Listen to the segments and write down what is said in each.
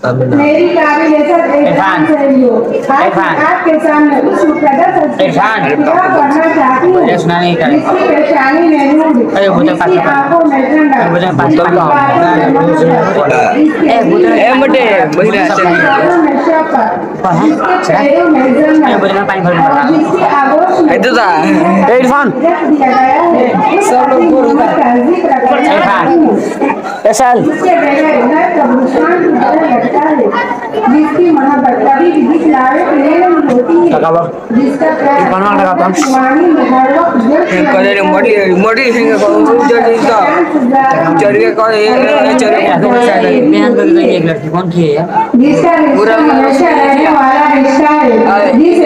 मेरी काबिलियत आपके सामने उस मुकद्दस पढ़ना चाहती हूँ जिसकी परेशानी में नूर, जिसकी आंखों में ठंडक, जिसकी मोहब्बत कभी भी दिखलावे के लिए नहीं होती है, जिसका प्यार वाणी में हर वक्त जिसका हमेशा रहने वाला रिश्ता है, जिसे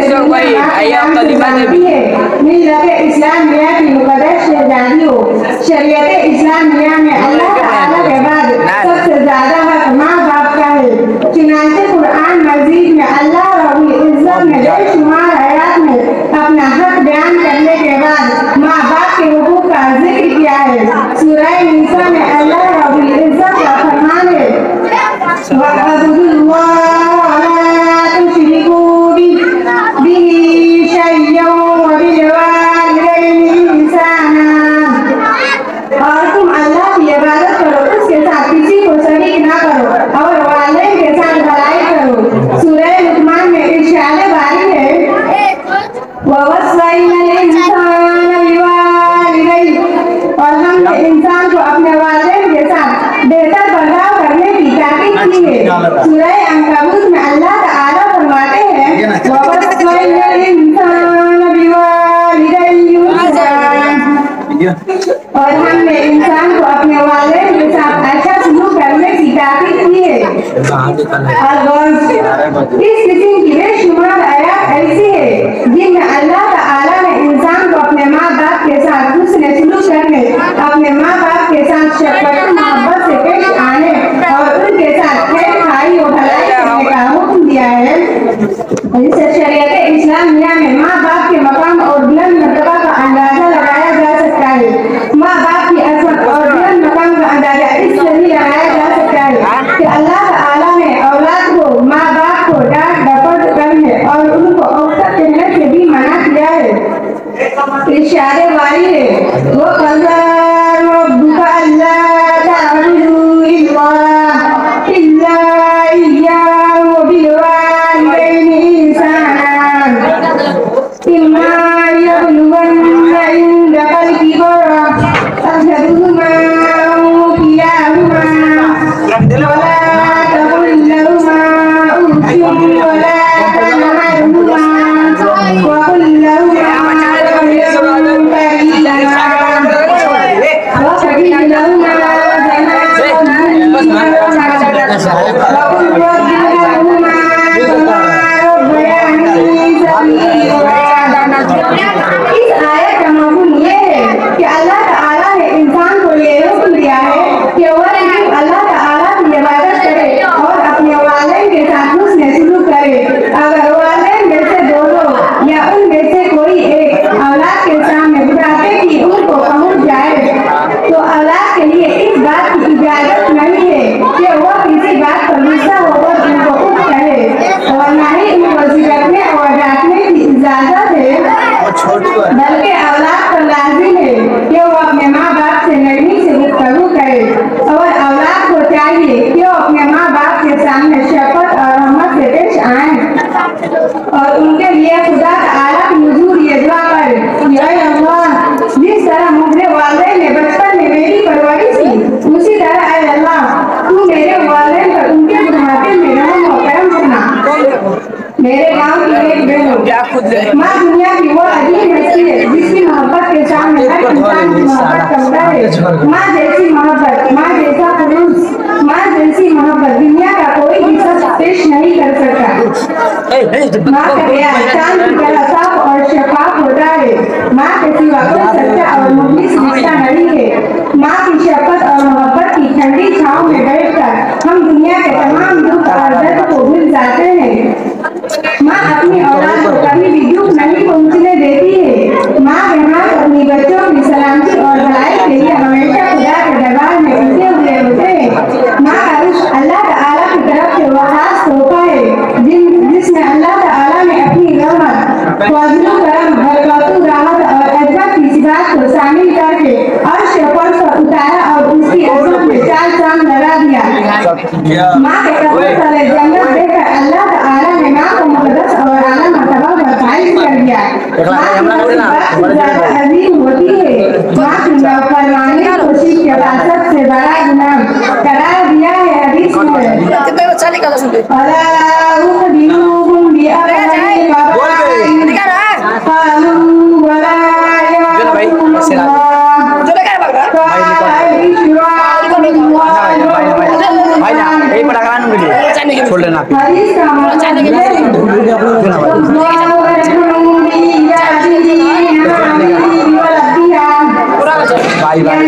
मिल्लत इस्लाम मियाँ की मुकद्दस शहजादी हो। शरीयत इस्लाम मियाँ में अल्लाह ताला के बाद सबसे ज्यादा हक माँ बाप का है। चुनांचे कुरान मजीद में अल्लाह रब्बुल इज्जत ने बेशुमार आयत में अपना हक बयान करने के बाद माँ बाप के हुकूक का जिक्र किया है। सूरह निसा में अल्लाह रब्बुल इज्जत का फरमान है, और तुम अल्लाह की इबादत करो, उसके साथ किसी को शरीक ना करो और वालिदैन के साथ भलाई करो। सूरह लुकमान में इरशाद बारी है, और हमने इंसान को अपने वालिदैन के साथ बेहतर बर्ताव करने की ताकीद की है। सूरह अनकबूत में अल्लाह ताला फरमाते हैं, और हमने इंसान को अपने वालिदैन के साथ अच्छा सलूक करने की ताकीद की है। इस किस्म की बेशुमार आयत ऐसी है जिनमें अल्लाह ताला ने इंसान को अपने माँ बाप के साथ हुस्न सलूक करने, अपने माँ बाप के साथ शफ़क़त मोहब्बत से पेश आने और उनके साथ खैर खाई और भलाई करने का हुक्म दिया है। इससे शरीयत इस्लाम मियाँ में माँ बाप के मकाम और बुलंद मर्तबा का अंदाजा लगाया जा सकता है। माँ बाप की अज़मत और बुलंद मकाम का अंदाजा इससे भी लगाया जा सकता है कि अल्लाह ताला ने औलाद को, माँ बाप को डांट डपट करने और उनको औसत कहने से भी मना किया है। इशारे वाली है, वो बल्कि औलाद पर लाजिम है कि वो अपने माँ बाप से नरमी से गुफ्तगू करे और औलाद को चाहिए कि वो अपने माँ बाप के सामने शफ़क़त और रहमत से पेश आए और उनके लिए खुदा ताला की हुजूर ये दुआ करे, या अल्लाह, जिस तरह मुझे वालिदैन ने बचपन में मेरी परवरिश की, उसी तरह ऐ अल्लाह तू मेरे वालिदैन पर उनके बुढ़ापे में रहम और करम करना। मेरे गाँव की एक बहन माँ दुनिया की वो अजीब हस्ती है जिसकी मोहब्बत के सामने हर इंसान की मोहब्बत करता है। माँ जैसी मोहब्बत, माँ जैसा खुलूस, माँ जैसी मोहब्बत दुनिया का कोई भी शख्स पेश नहीं कर सकता। माँ का प्यार चांद की तरह साफ और शफाफ होता है। माँ के सिवा कोई सच्चा और मुखलिस रिश्ता नहीं है। माँ की शफ़क़त और मोहब्बत की ठंडी छाँव में बैठकर हम दुनिया के तमाम माँ के कदम तले जन्नत देकर अल्लाह ताला ने माँ को मुक़द्दस और आला मर्तबा पर फाइज कर दिया। माँ की ज़्यादा अजीम होती है। माँ की नाफरमानी खुशी के बाद सबसे बड़ा गुनाह करार दिया है हदीस में। छोड़ लेना भाई भाई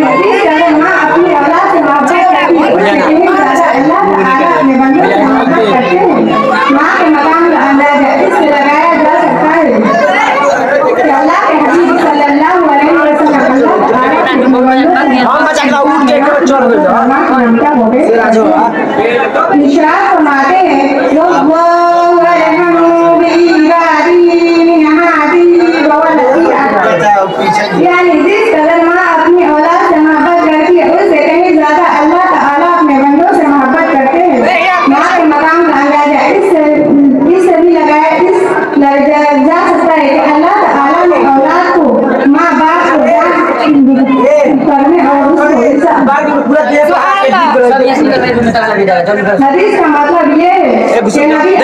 हदीस का मतलब ये है कि नबी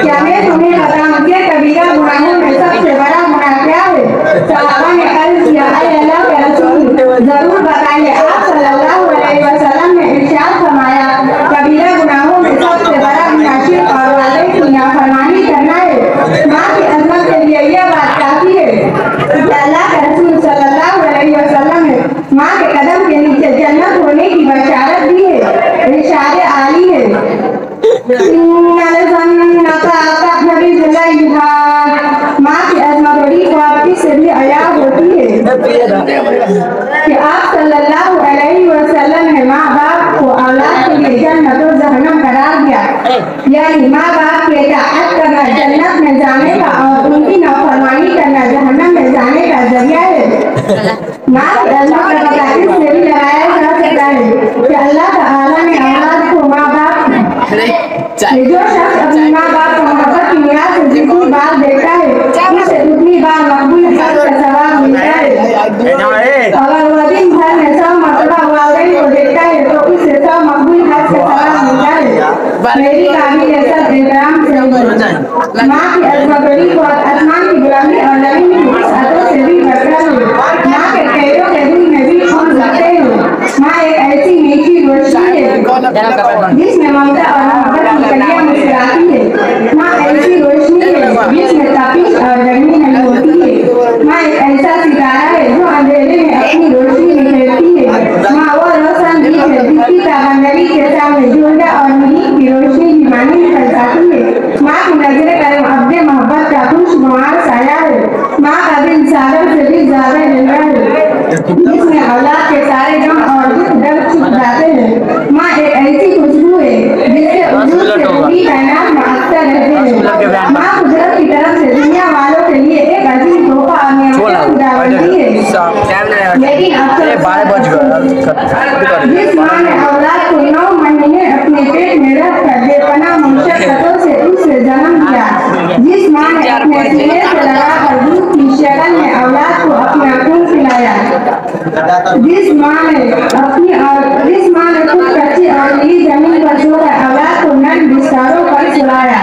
क्या मैं तुम्हें बताऊं कि कबीरा गुनाहों में सबसे बड़ा गुनाह क्या है? सहाबा ने अर्ज़ किया, अल्लाह के रसूल जरूर बताइए। आप सल्लल्लाहु अलैहि वसल्लम ने इरशाद फरमाया, कबीरा गुनाहों में सबसे बड़ा गुनाह शिर्क और वादे की नाफरमानी करना है। माँ की अज़मत के लिए यह बात काफी है कि अल्लाह के रसूल सल्लल्लाहु अलैहि वसल्लम ने माँ के कदम के नीचे जन्नत होने की बशारत दी है। इरशाद आली है, माँ की अज़मत बड़ी ख्वाबी से भी अयाब होती है कि आप सल्लल्लाहु अलैहि वसल्लम ने माँ बाप को औलाद के लिए जन्नत और जहन्नम करार दिया। यानी माँ बाप के इताअत करना जन्नत में जाने का और उनकी नाफरमानी करना जहन्नम में जाने का जरिया है। माँ की अज़मत का पता इससे भी लगाया जा सकता है कि अल्लाह ताला ने औलाद को माँ बाप जो शख्स अपनी माँ बाप को मोहब्बत की निगाह से जितनी बार देखता है उसे उतनी बार मकबूल हज का सवाब मिलता है। अगर वह दिन भर में 100 मरतबा वालिदैन को देखता है तो उसे 100 मकबूल हज का सवाब मिलता है। मेरी काबिल सब एहतराम से माँ की अज़मत बड़ी और आसमान की गुलामी और ज़मीन की वसअतों से भी बढ़कर है। माँ के पैरों के दिल में भी खून बहते हैं। माँ एक ऐसी मीठी रोशनी है जिसमें ममता और मोहब्बत की कलियां मुस्कुराती है। माँ ऐसी रोशनी है जिसमें तपिश और गर्मी नहीं होती है। माँ एक ऐसा सितारा है जो अंधेरे में अपनी रोशनी निकलती है। माँ वो रोशन दीप है जिसकी ताबंदगी के सामने जोड़ा और नींद की रोशनी की मानी निकल जाती है। माँ की नजरें करम अब्दे मोहब्बत का खुशगवार साया है। माँ का दिल सागर से भी ज्यादा गहरा है जिसमें औलाद के सारे गम और दुख दर्द छुप जाते हैं। माँ एक ऐसी खुशबू है जिससे वजूद से पूरी कायनात में अख्तर रहते हैं। माँ कुदरत की तरफ से दुनिया वालों के लिए एक अजीम तोहफा और नेमत खुदावंदी है। लेकिन अफसोस जिस माँ ने औलाद को 9 महीने अपने पेट में रख कर बेपनाह मुशक्कतों से उसे जन्म दिया, जिस माँ ने अपने सीने से लगाकर दूध की शक्ल में औलाद को अपना खून पिलाया, जिस माँ ने खुद कच्ची और नीली जमीन पर सोकर औलाद को नर्म बिस्तरों पर सुलाया,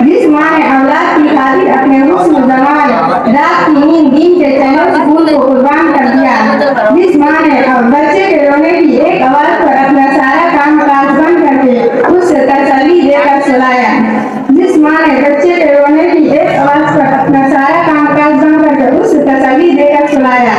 जिस माँ ने औलाद की खातिर अपने हुस्न जमाल रात की नींद दिन के चैनों सुकून को कुर्बान कर दिया, जिस माँ ने बच्चे के रोने की एक आवाज पर अपना सारा काम काज बंद करके उसे तसल्ली देकर सुलाया, जिस माँ ने बच्चे के रोने की एक आवाज पर अपना सारा काम काज बंद करके उसे तसल्ली देकर सुलाया,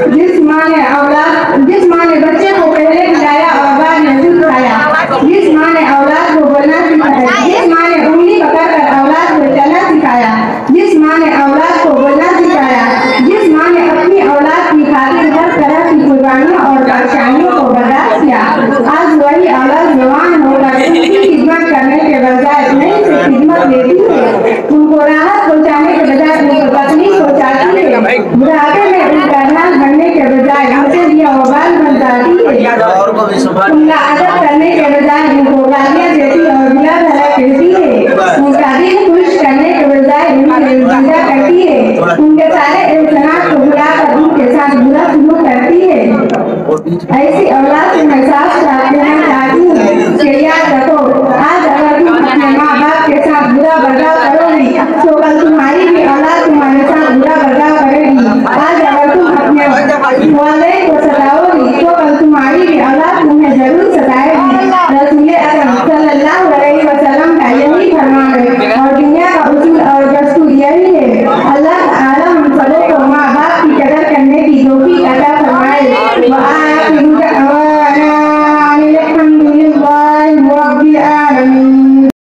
जिस माँ ने बच्चे को पहले खिलाया और बाद में दूध खाया, जिस माँ ने औलाद को बोलना सिखाया, जिस माँ ने उंगली पकड़कर औलाद को चलना सिखाया, जिस माँ ने औलाद को बोलना सिखाया, जिस माँ ने अपनी औलाद की खातिर हर तरह की कुर्बानियों और परेशानियों को बर्दाश्त किया, आज वही औलाद जवान होकर उनकी खिदमत करने के बजाय नहीं से खिदमत लेती है, उनको राहत पहुँचाने के बजाय उनको तकलीफ पहुँचाती है, बुढ़ापे में उनका ऐसी औलाद से मैं साफ साफ कहना चाहती हूँ कि याद रखो, आज अगर तुम अपने माँ बाप के साथ बुरा बर्ताव करोगी तो कल तुम्हारी भी औलाद तुम्हारे साथ बुरा बर्ताव करेगी। आज अगर तुम अपने वाले